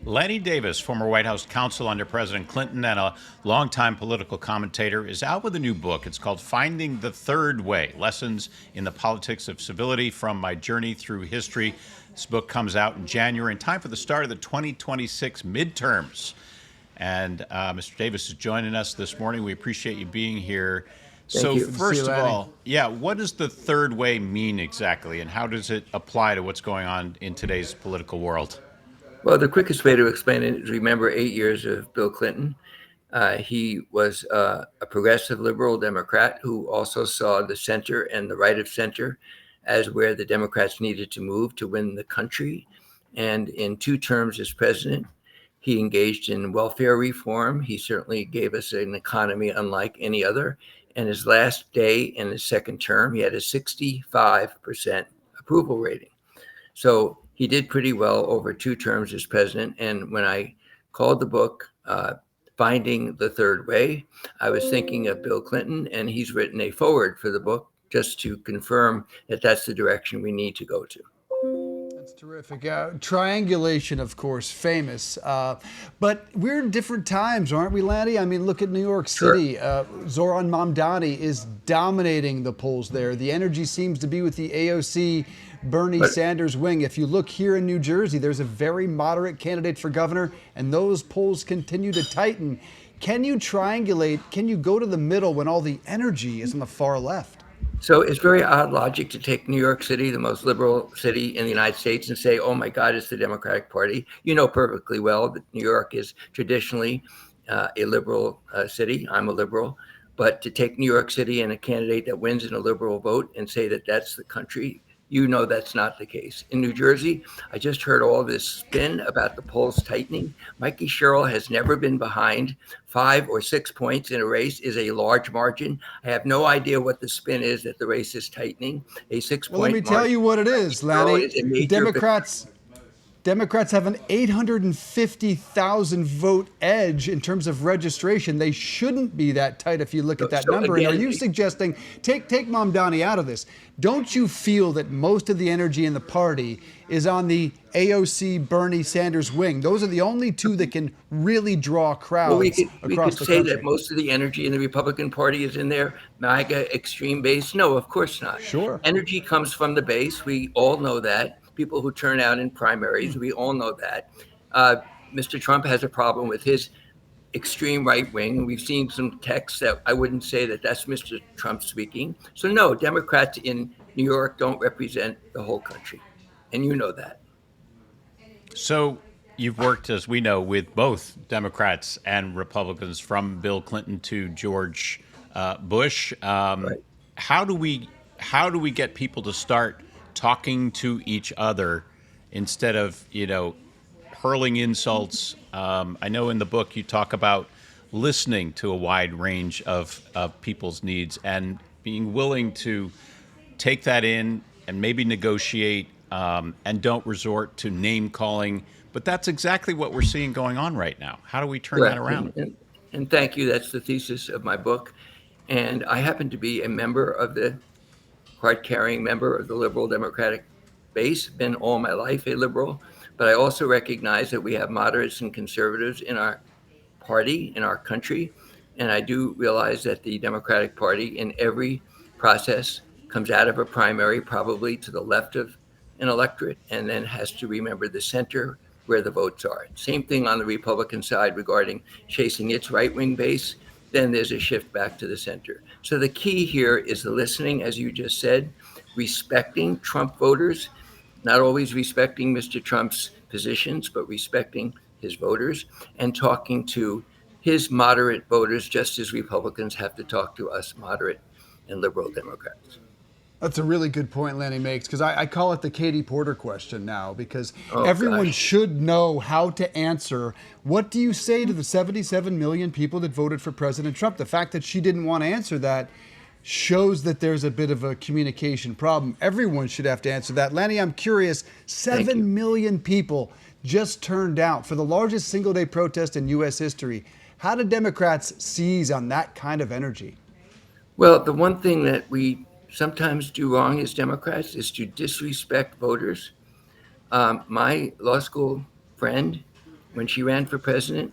Lanny Davis, former White House counsel under President Clinton and a longtime political commentator, is out with a new book. It's called Finding the Third Way: Lessons in the Politics of Civility from My Journey Through History. This book comes out in January in time for the start of the 2026 midterms. And Mr. Davis is joining us this morning. We appreciate you being here. Thank So, you. Good to see you, first of Lanny. all, what does the third way mean exactly, and how does it apply to what's going on in today's political world? Well, the quickest way to explain it is remember 8 years of Bill Clinton. He was a progressive liberal Democrat who also saw the center and the right of center as where the Democrats needed to move to win the country. And in 2 terms as president, he engaged in welfare reform. He certainly gave us an economy unlike any other. And his last day in his second term, he had a 65% approval rating. So he did pretty well over 2 terms as president. And when I called the book Finding the Third Way, I was thinking of Bill Clinton, and he's written a foreword for the book just to confirm that that's the direction we need to go to. That's terrific. Triangulation, of course, famous. But we're in different times, aren't we, Lanny? I mean, look at New York City. Sure. Zoran Mamdani is dominating the polls there. The energy seems to be with the AOC Bernie Sanders wing. If you look here in New Jersey, there's a very moderate candidate for governor, and those polls continue to tighten. Can you triangulate? Can you go to the middle when all the energy is on the far left? So it's very odd logic to take New York City, the most liberal city in the United States, and say, oh my God, it's the Democratic Party. You know perfectly well that New York is traditionally a liberal city. I'm a liberal. But to take New York City and a candidate that wins in a liberal vote and say that that's the country, you know that's not the case. In New Jersey, I just heard all this spin about the polls tightening. Mikey Sherrill has never been behind 5 or 6 points in a race is a large margin. I have no idea what the spin is that the race is tightening. A 6-point Well, let me tell you what it is, Lanny. is a major Democrats have an 850,000 vote edge in terms of registration. They shouldn't be that tight if you look at that number. Again, and are you suggesting, take Mamdani out of this, don't you feel that most of the energy in the party is on the AOC Bernie Sanders wing? Those are the only two that can really draw crowds we across the country. We could say that most of the energy in the Republican Party is in their MAGA extreme base. No, of course not. Sure. Energy comes from the base. We all know that. People who turn out in primaries, we all know that. Mr. Trump has a problem with his extreme right wing. We've seen some texts that I wouldn't say that that's Mr. Trump speaking. So no, Democrats in New York don't represent the whole country. And you know that. So you've worked, as we know, with both Democrats and Republicans, from Bill Clinton to George Bush. Right. How do we get people to start talking to each other instead of hurling insults? I know in the book you talk about listening to a wide range of people's needs and being willing to take that in and maybe negotiate, and don't resort to name calling. But that's exactly what we're seeing going on right now. How do we turn that around? And thank you. That's the thesis of my book. And I happen to be a member of the card-carrying member of the liberal Democratic base, been all my life a liberal. But I also recognize that we have moderates and conservatives in our party, in our country. And I do realize that the Democratic Party in every process comes out of a primary, probably to the left of an electorate, and then has to remember the center where the votes are. Same thing on the Republican side regarding chasing its right-wing base. Then there's a shift back to the center. So the key here is the listening, as you just said, respecting Trump voters, not always respecting Mr. Trump's positions, but respecting his voters and talking to his moderate voters, just as Republicans have to talk to us moderate and liberal Democrats. That's a really good point Lanny makes, because I call it the Katie Porter question now, because everyone should know how to answer. What do you say to the 77 million people that voted for President Trump? The fact that she didn't want to answer that shows that there's a bit of a communication problem. Everyone should have to answer that. Lanny, I'm curious, 7 million people just turned out for the largest single-day protest in U.S. history. How did Democrats seize on that kind of energy? Well, the one thing that we sometimes do wrong as Democrats is to disrespect voters. My law school friend when she ran for president,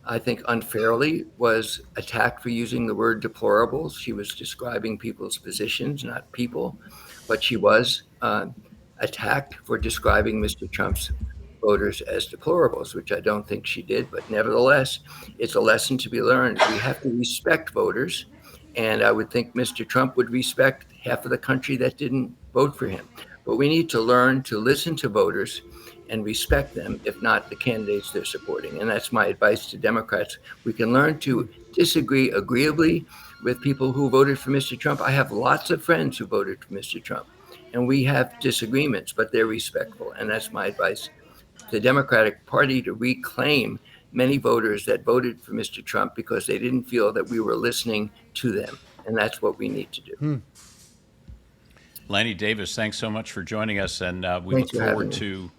I think unfairly was attacked for using the word deplorables. She was describing people's positions, not people, but she was attacked for describing Mr. Trump's voters as deplorables, which I don't think she did. But nevertheless, it's a lesson to be learned. We have to respect voters. And I would think Mr. Trump would respect half of the country that didn't vote for him. But we need to learn to listen to voters and respect them, if not the candidates they're supporting. And that's my advice to Democrats. We can learn to disagree agreeably with people who voted for Mr. Trump. I have lots of friends who voted for Mr. Trump, and we have disagreements, but they're respectful. And that's my advice to the Democratic Party, to reclaim many voters that voted for Mr. Trump because they didn't feel that we were listening to them. And that's what we need to do. Lanny Davis, thanks so much for joining us, and we Thanks look for forward having to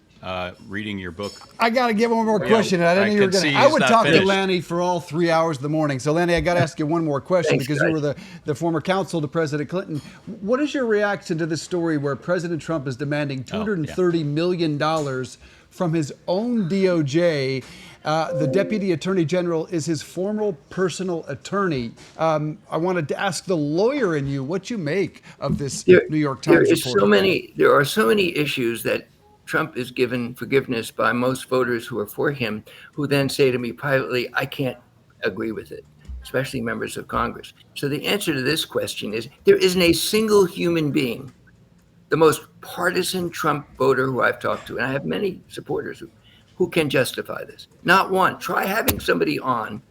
reading your book. I got to get one more question. I didn't I know you were could going see to. I he's would not talk to finished. Lanny for all 3 hours of the morning. So, Lanny, I got to ask you one more question Thanks, because guys. you were the former counsel to President Clinton. What is your reaction to this story where President Trump is demanding $230 million from his own DOJ? The Deputy Attorney General is his former personal attorney. I wanted to ask the lawyer in you what you make of this New York Times report. There are so many issues that Trump is given forgiveness by most voters who are for him, who then say to me privately, I can't agree with it, especially members of Congress. So the answer to this question is there isn't a single human being, the most partisan Trump voter who I've talked to, and I have many supporters who can justify this. Not one. Try having somebody on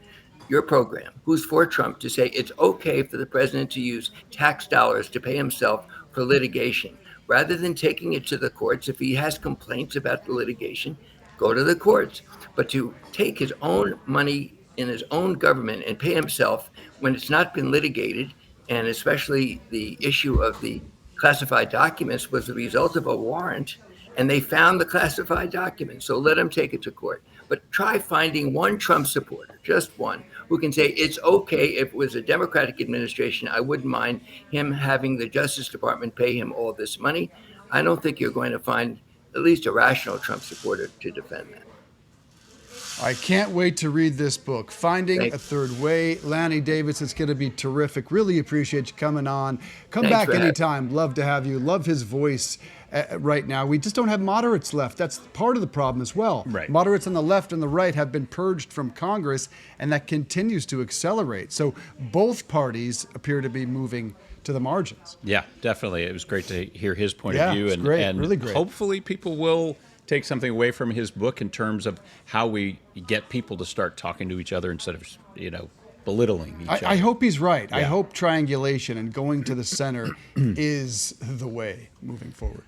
your program who's for Trump to say it's okay for the president to use tax dollars to pay himself for litigation, rather than taking it to the courts. If he has complaints about the litigation, go to the courts. But to take his own money in his own government and pay himself when it's not been litigated, and especially the issue of the classified documents was the result of a warrant, and they found the classified documents. So let him take it to court. But try finding one Trump supporter, just one, who can say it's okay if it was a Democratic administration. I wouldn't mind him having the Justice Department pay him all this money. I don't think you're going to find at least a rational Trump supporter to defend that. I can't wait to read this book, Finding Thanks. a Third Way. Lanny Davis, it's going to be terrific. Really appreciate you coming on. Come Thanks back for having me. anytime. Love to have you. Love his voice right now. We just don't have moderates left. That's part of the problem as well. Right. Moderates on the left and the right have been purged from Congress, and that continues to accelerate. So both parties appear to be moving to the margins. Yeah, definitely. It was great to hear his point Yeah, of view, it's and, great. and Really great. hopefully people will take something away from his book in terms of how we get people to start talking to each other instead of, belittling each other. I hope he's right. I Yeah. hope triangulation and going to the center is the way moving forward.